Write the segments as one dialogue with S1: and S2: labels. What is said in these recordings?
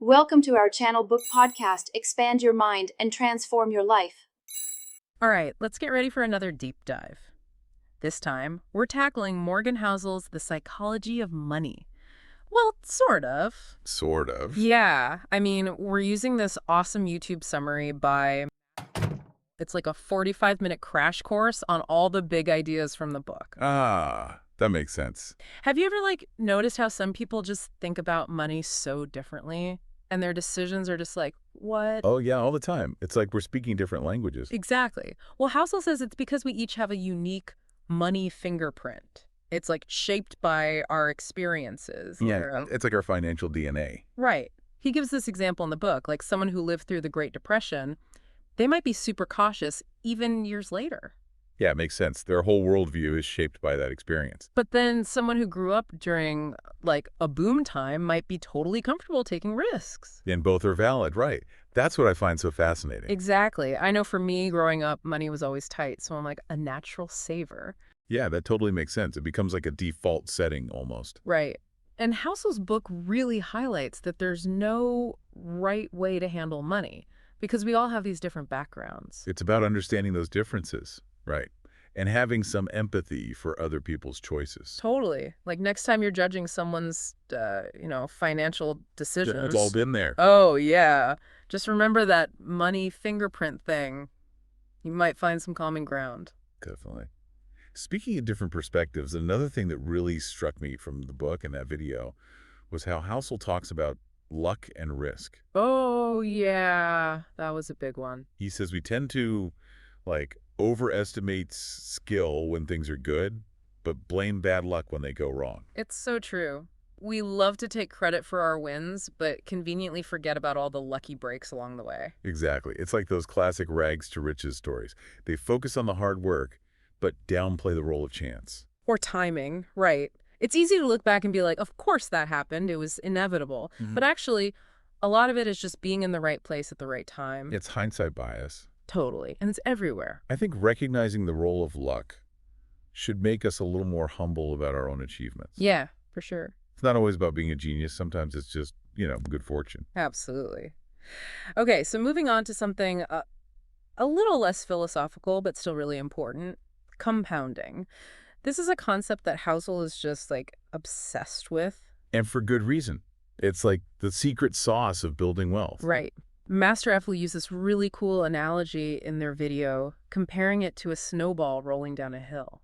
S1: Welcome to our channel book podcast. Expand your mind and transform your life.
S2: All right, let's get ready for another deep dive. This time, we're tackling Morgan Housel's The Psychology of Money. Well, sort of.
S3: Sort of.
S2: Yeah, I mean, we're using this awesome YouTube summary by... It's like a 45-minute crash course on all the big ideas from the book.
S3: Ah, that makes sense.
S2: Have you ever, noticed how some people just think about money so differently? And their decisions are just like, what?
S3: Oh, yeah, all the time. It's like we're speaking different languages.
S2: Exactly. Well, Housel says it's because we each have a unique money fingerprint. It's like shaped by our experiences.
S3: Yeah, it's like our financial DNA.
S2: Right. He gives this example in the book, like someone who lived through the Great Depression, they might be super cautious even years later.
S3: Yeah, it makes sense. Their whole worldview is shaped by that experience.
S2: But then someone who grew up during, a boom time might be totally comfortable taking risks.
S3: And both are valid, right? That's what I find so fascinating.
S2: Exactly. I know for me, growing up, money was always tight, so I'm like a natural saver.
S3: Yeah, that totally makes sense. It becomes like a default setting almost.
S2: Right. And Housel's book really highlights that there's no right way to handle money because we all have these different backgrounds.
S3: It's about understanding those differences, right? And having some empathy for other people's choices.
S2: Totally. Like next time you're judging someone's, financial decisions.
S3: It's all been there.
S2: Oh, yeah. Just remember that money fingerprint thing. You might find some common ground.
S3: Definitely. Speaking of different perspectives, another thing that really struck me from the book and that video was how Housel talks about luck and risk.
S2: Oh, yeah. That was a big one.
S3: He says we tend to, overestimate skill when things are good, but blame bad luck when they go wrong.
S2: It's so true. We love to take credit for our wins, but conveniently forget about all the lucky breaks along the way.
S3: Exactly. It's like those classic rags to riches stories. They focus on the hard work, but downplay the role of chance.
S2: Or timing, right. It's easy to look back and be like, of course that happened. It was inevitable. But actually, a lot of it is just being in the right place at the right time.
S3: It's hindsight bias.
S2: Totally. And it's everywhere.
S3: I think recognizing the role of luck should make us a little more humble about our own achievements.
S2: Yeah, for sure.
S3: It's not always about being a genius. Sometimes it's just, good fortune.
S2: Absolutely. Okay, so moving on to something a little less philosophical, but still really important, compounding. This is a concept that Housel is just, obsessed with.
S3: And for good reason. It's like the secret sauce of building wealth.
S2: Right. Master F will use this really cool analogy in their video, comparing it to a snowball rolling down a hill.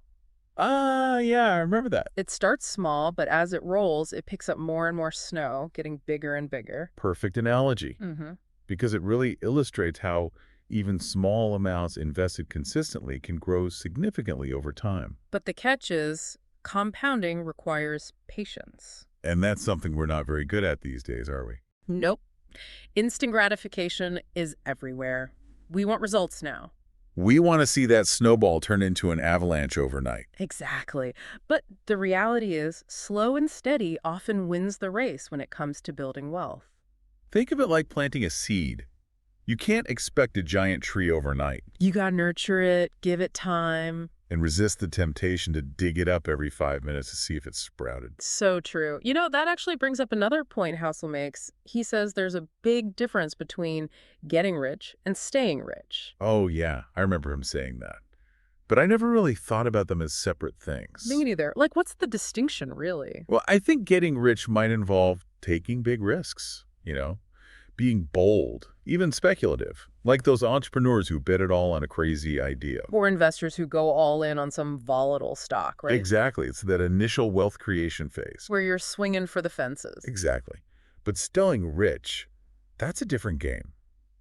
S3: Ah, yeah, I remember that.
S2: It starts small, but as it rolls, it picks up more and more snow, getting bigger and bigger.
S3: Perfect analogy.
S2: Mm-hmm.
S3: Because it really illustrates how even small amounts invested consistently can grow significantly over time.
S2: But the catch is, compounding requires patience.
S3: And that's something we're not very good at these days, are we?
S2: Nope. Instant gratification is everywhere. We want results now.
S3: We want to see that snowball turn into an avalanche overnight.
S2: Exactly. But the reality is, slow and steady often wins the race when it comes to building wealth.
S3: Think of it like planting a seed. You can't expect a giant tree overnight
S2: You gotta nurture it, give it time.
S3: and resist the temptation to dig it up every 5 minutes to see if it's sprouted.
S2: So true. That actually brings up another point Housel makes. He says there's a big difference between getting rich and staying rich.
S3: Oh, yeah, I remember him saying that. But I never really thought about them as separate things.
S2: Me neither. What's the distinction, really?
S3: Well, I think getting rich might involve taking big risks, being bold, even speculative, like those entrepreneurs who bet it all on a crazy idea.
S2: Or investors who go all in on some volatile stock, right?
S3: Exactly. It's that initial wealth creation phase.
S2: Where you're swinging for the fences.
S3: Exactly. But staying rich, that's a different game.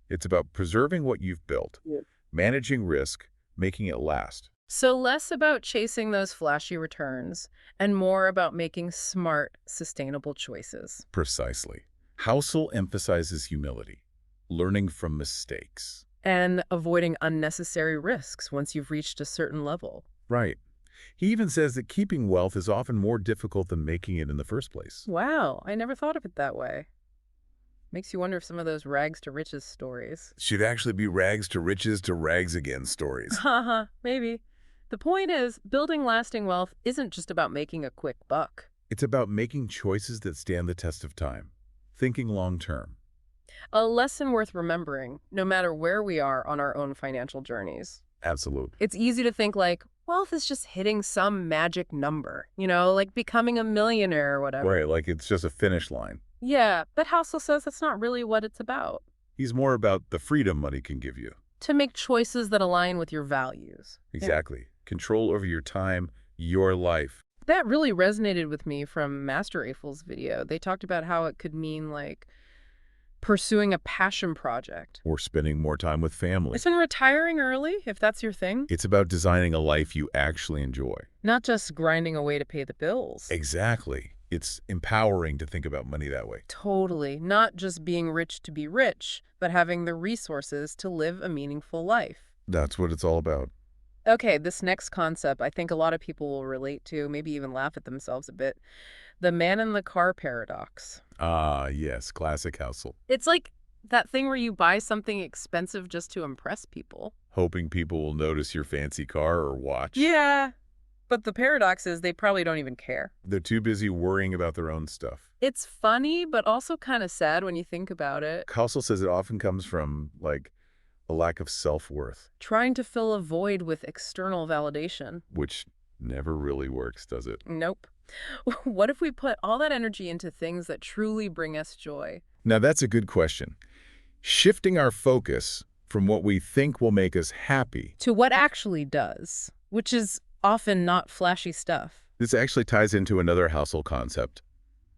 S3: It's about preserving what you've built, managing risk, making it last.
S2: So less about chasing those flashy returns and more about making smart, sustainable choices.
S3: Precisely. Housel emphasizes humility, learning from mistakes.
S2: And avoiding unnecessary risks once you've reached a certain level.
S3: Right. He even says that keeping wealth is often more difficult than making it in the first place.
S2: Wow, I never thought of it that way. Makes you wonder if some of those rags to riches stories.
S3: Should actually be rags to riches to rags again stories.
S2: Haha, maybe. The point is, building lasting wealth isn't just about making a quick buck.
S3: It's about making choices that stand the test of time, thinking long-term,
S2: A lesson worth remembering, no matter where we are on our own financial journeys.
S3: Absolutely.
S2: It's easy to think like, wealth is just hitting some magic number, like becoming a millionaire or whatever.
S3: Right, like it's just a finish line.
S2: Yeah, but Housel says that's not really what it's about.
S3: He's more about the freedom money can give you.
S2: To make choices that align with your values. Yeah.
S3: Exactly. Control over your time, your life.
S2: That really resonated with me from Master Eiffels' video. They talked about how it could mean like pursuing a passion project.
S3: Or spending more time with family.
S2: It's in retiring early, if that's your thing.
S3: It's about designing a life you actually enjoy.
S2: Not just grinding away to pay the bills.
S3: Exactly. It's empowering to think about money that way.
S2: Totally. Not just being rich to be rich, but having the resources to live a meaningful life.
S3: That's what it's all about.
S2: Okay, this next concept I think a lot of people will relate to, maybe even laugh at themselves a bit. The man in the car paradox.
S3: Ah, yes, classic Housel.
S2: It's like that thing where you buy something expensive just to impress people.
S3: Hoping people will notice your fancy car or watch.
S2: Yeah. But the paradox is they probably don't even care.
S3: They're too busy worrying about their own stuff.
S2: It's funny, but also kind of sad when you think about it.
S3: Housel says it often comes from, like, a lack of self-worth.
S2: Trying to fill a void with external validation.
S3: Which never really works, does it?
S2: Nope. What if we put all that energy into things that truly bring us joy?
S3: Now, that's a good question. Shifting our focus from what we think will make us happy.
S2: To what actually does, which is often not flashy stuff.
S3: This actually ties into another Housel concept.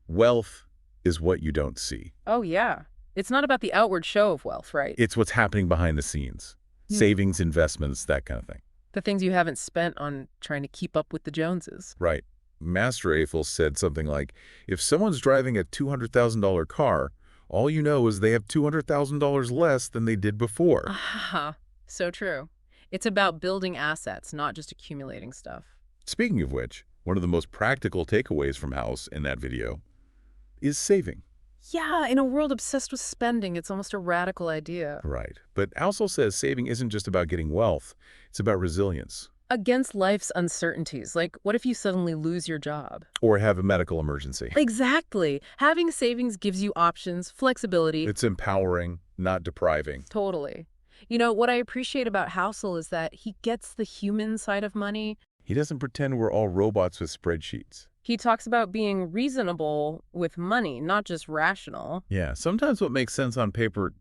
S3: Wealth is what you don't see.
S2: Oh, yeah. It's not about the outward show of wealth, right?
S3: It's what's happening behind the scenes. Savings, investments, that kind of thing.
S2: The things you haven't spent on trying to keep up with the Joneses.
S3: Right. Master Eiffel said something like, if someone's driving a $200,000 car, all you know is they have $200,000 less than they did before.
S2: Ah, so true. It's about building assets, not just accumulating stuff.
S3: Speaking of which, one of the most practical takeaways from House in that video is saving.
S2: Yeah, in a world obsessed with spending, it's almost a radical idea.
S3: Right. But Housel says saving isn't just about getting wealth. It's about resilience.
S2: Against life's uncertainties, like what if you suddenly lose your job?
S3: Or have a medical emergency.
S2: Exactly. Having savings gives you options, flexibility.
S3: It's empowering, not depriving.
S2: Totally. What I appreciate about Housel is that he gets the human side of money.
S3: He doesn't pretend we're all robots with spreadsheets.
S2: He talks about being reasonable with money, not just rational.
S3: Yeah, sometimes what makes sense on paper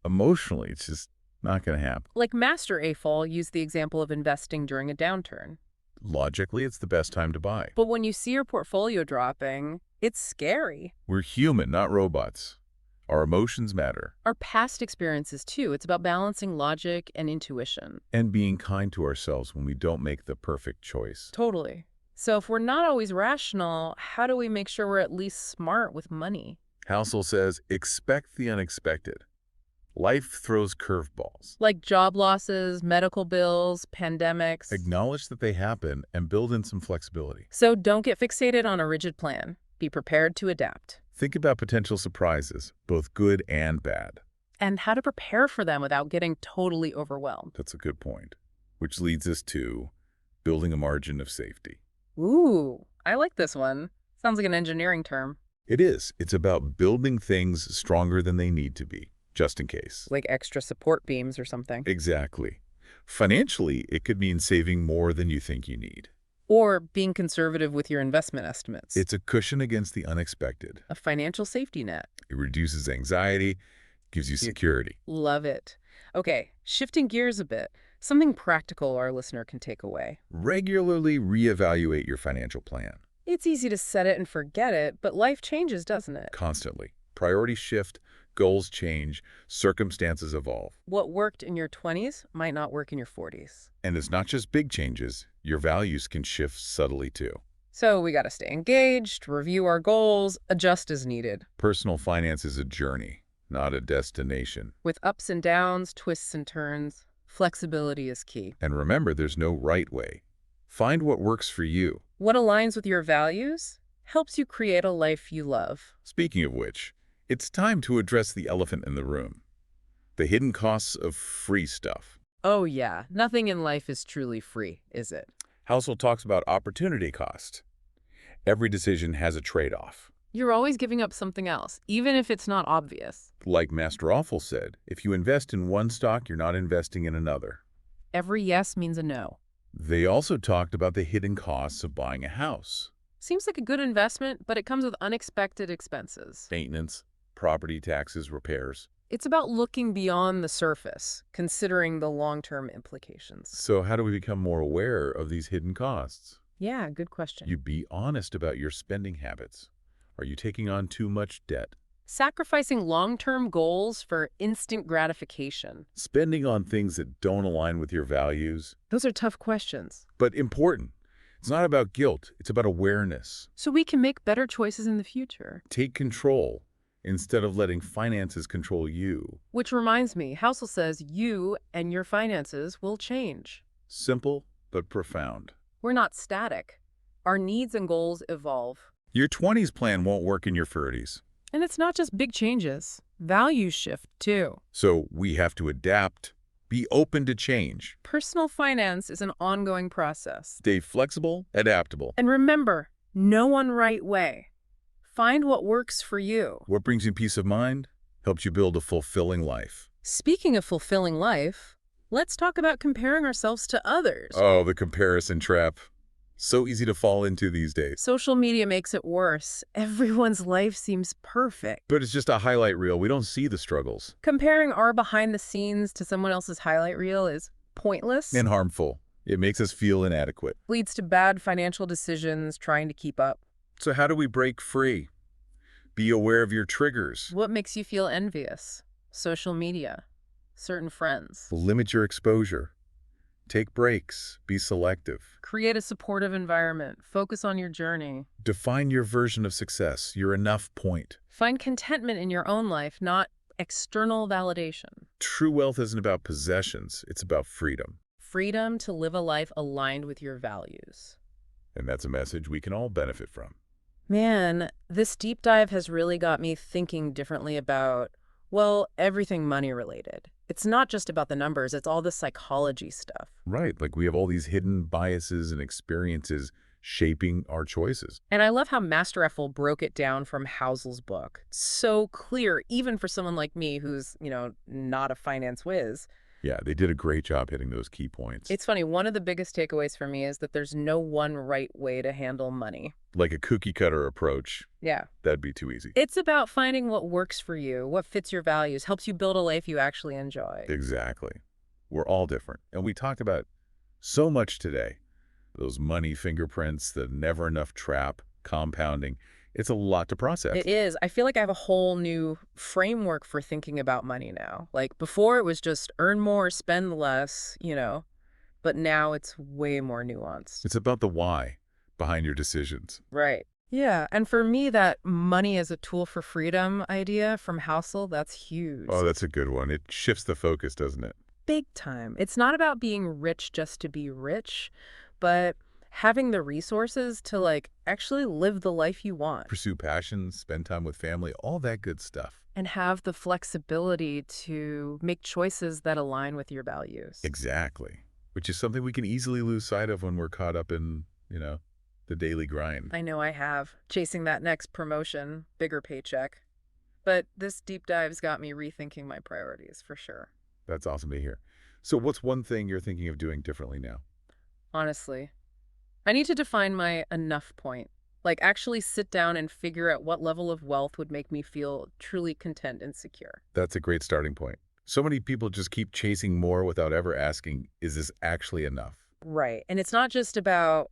S3: emotionally, it's just not going to happen.
S2: Like Master Eiffel used the example of investing during a downturn.
S3: Logically, it's the best time to buy.
S2: But when you see your portfolio dropping, it's scary.
S3: We're human, not robots. Our emotions matter.
S2: Our past experiences, too. It's about balancing logic and intuition.
S3: And being kind to ourselves when we don't make the perfect choice.
S2: Totally. So if we're not always rational, how do we make sure we're at least smart with money?
S3: Housel says, expect the unexpected. Life throws curveballs.
S2: Like job losses, medical bills, pandemics.
S3: Acknowledge that they happen and build in some flexibility.
S2: So don't get fixated on a rigid plan. Be prepared to adapt.
S3: Think about potential surprises, both good and bad.
S2: And how to prepare for them without getting totally overwhelmed.
S3: That's a good point. Which leads us to building a margin of safety.
S2: Ooh, I like this one. Sounds like an engineering term.
S3: It is. It's about building things stronger than they need to be, just in case.
S2: Like extra support beams or something.
S3: Exactly. Financially, it could mean saving more than you think you need.
S2: Or being conservative with your investment estimates.
S3: It's a cushion against the unexpected.
S2: A financial safety net.
S3: It reduces anxiety, gives you security.
S2: Love it. Okay, shifting gears a bit. Something practical our listener can take away.
S3: Regularly reevaluate your financial plan.
S2: It's easy to set it and forget it, but life changes, doesn't it?
S3: Constantly. Priorities shift, goals change, circumstances evolve.
S2: What worked in your 20s might not work in your 40s.
S3: And it's not just big changes. Your values can shift subtly too.
S2: So we got to stay engaged, review our goals, adjust as needed.
S3: Personal finance is a journey, not a destination.
S2: With ups and downs, twists and turns, flexibility is key.
S3: And remember, there's no right way. Find what works for you.
S2: What aligns with your values helps you create a life you love.
S3: Speaking of which, it's time to address the elephant in the room. The hidden costs of free stuff.
S2: Oh yeah, nothing in life is truly free, is it?
S3: Housel talks about opportunity cost. Every decision has a trade-off.
S2: You're always giving up something else, even if it's not obvious.
S3: Like Master Awful said, if you invest in one stock, you're not investing in another.
S2: Every yes means a no.
S3: They also talked about the hidden costs of buying a house.
S2: Seems like a good investment, but it comes with unexpected expenses.
S3: Maintenance, property taxes, repairs.
S2: It's about looking beyond the surface, considering the long-term implications.
S3: So how do we become more aware of these hidden costs?
S2: Yeah, good question.
S3: You be honest about your spending habits. Are you taking on too much debt?
S2: Sacrificing long-term goals for instant gratification.
S3: Spending on things that don't align with your values?
S2: Those are tough questions.
S3: But important. It's not about guilt. It's about awareness.
S2: So we can make better choices in the future.
S3: Take control instead of letting finances control you.
S2: Which reminds me, Housel says you and your finances will change.
S3: Simple but profound.
S2: We're not static. Our needs and goals evolve.
S3: Your 20s plan won't work in your 30s.
S2: And it's not just big changes. Values shift, too.
S3: So we have to adapt, be open to change,
S2: Personal finance is an ongoing process.
S3: stay flexible, adaptable.
S2: And remember, no one right way. Find what works for you.
S3: What brings you peace of mind helps you build a fulfilling life.
S2: Speaking of fulfilling life, let's talk about comparing ourselves to others.
S3: Oh, the comparison trap. So easy to fall into these days.
S2: Social media makes it worse. Everyone's life seems perfect.
S3: But it's just a highlight reel. We don't see the struggles.
S2: Comparing our behind the scenes to someone else's highlight reel is pointless.
S3: And harmful. It makes us feel inadequate.
S2: Leads to bad financial decisions trying to keep up.
S3: So how do we break free? Be aware of your triggers.
S2: What makes you feel envious? Social media. Certain friends.
S3: Limit your exposure. Take breaks. Be selective.
S2: Create a supportive environment. Focus on your journey.
S3: Define your version of success, your enough point.
S2: Find contentment in your own life, not external validation.
S3: True wealth isn't about possessions. It's about freedom.
S2: Freedom to live a life aligned with your values.
S3: And that's a message we can all benefit from.
S2: Man, this deep dive has really got me thinking differently about, well, everything money related. It's not just about the numbers, it's all the psychology stuff.
S3: Right, like we have all these hidden biases and experiences shaping our choices.
S2: And I love how Master Effel broke it down from Housel's book. So clear, even for someone like me who's, not a finance whiz.
S3: Yeah, they did a great job hitting those key points.
S2: It's funny, one of the biggest takeaways for me is that there's no one right way to handle money.
S3: Like a cookie cutter approach.
S2: Yeah.
S3: That'd be too easy.
S2: It's about finding what works for you, what fits your values, helps you build a life you actually enjoy.
S3: Exactly. We're all different. And we talked about so much today. Those money fingerprints, the never enough trap, compounding. It's a lot to process.
S2: It is. I feel like I have a whole new framework for thinking about money now. Like before it was just earn more, spend less, but now it's way more nuanced.
S3: It's about the why behind your decisions.
S2: Right. Yeah. And for me, that money as a tool for freedom idea from Housel, that's huge.
S3: Oh, that's a good one. It shifts the focus, doesn't it?
S2: Big time. It's not about being rich just to be rich, but having the resources to actually live the life you want.
S3: Pursue passions, spend time with family, all that good stuff.
S2: And have the flexibility to make choices that align with your values.
S3: Exactly. Which is something we can easily lose sight of when we're caught up in, the daily grind.
S2: I know I have. Chasing that next promotion, bigger paycheck. But this deep dive's got me rethinking my priorities for sure.
S3: That's awesome to hear. So what's one thing you're thinking of doing differently now?
S2: Honestly, I need to define my enough point. Actually sit down and figure out what level of wealth would make me feel truly content and secure.
S3: That's a great starting point. So many people just keep chasing more without ever asking, is this actually enough?
S2: Right. And it's not just about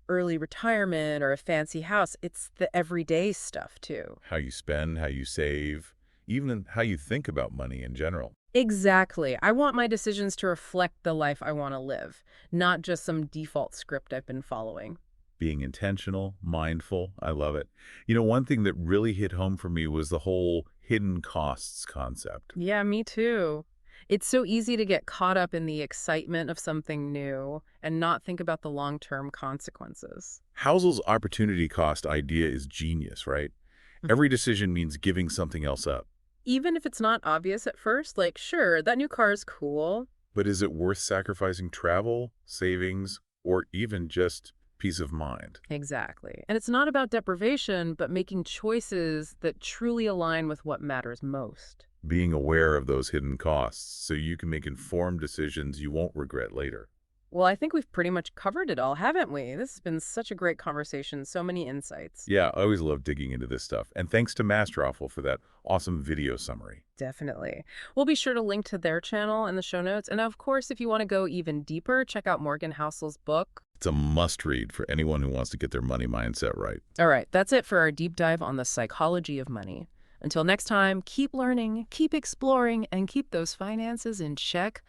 S2: early retirement or a fancy house. It's the everyday stuff too.
S3: How you spend, how you save, even how you think about money in general.
S2: Exactly. I want my decisions to reflect the life I want to live, not just some default script I've been following.
S3: Being intentional, mindful, I love it. One thing that really hit home for me was the whole hidden costs concept.
S2: Yeah, me too. It's so easy to get caught up in the excitement of something new and not think about the long-term consequences.
S3: Housel's opportunity cost idea is genius, right? Every decision means giving something else up.
S2: Even if it's not obvious at first, sure, that new car is cool.
S3: But is it worth sacrificing travel, savings, or even just peace of mind.
S2: Exactly. And it's not about deprivation, but making choices that truly align with what matters most.
S3: Being aware of those hidden costs so you can make informed decisions you won't regret later.
S2: Well, I think we've pretty much covered it all, haven't we? This has been such a great conversation, so many insights.
S3: Yeah, I always love digging into this stuff. And thanks to Masterawful for that awesome video summary.
S2: Definitely. We'll be sure to link to their channel in the show notes. And of course, if you want to go even deeper, check out Morgan Housel's book.
S3: It's a must-read for anyone who wants to get their money mindset right.
S2: All right, that's it for our deep dive on the psychology of money. Until next time, keep learning, keep exploring, and keep those finances in check.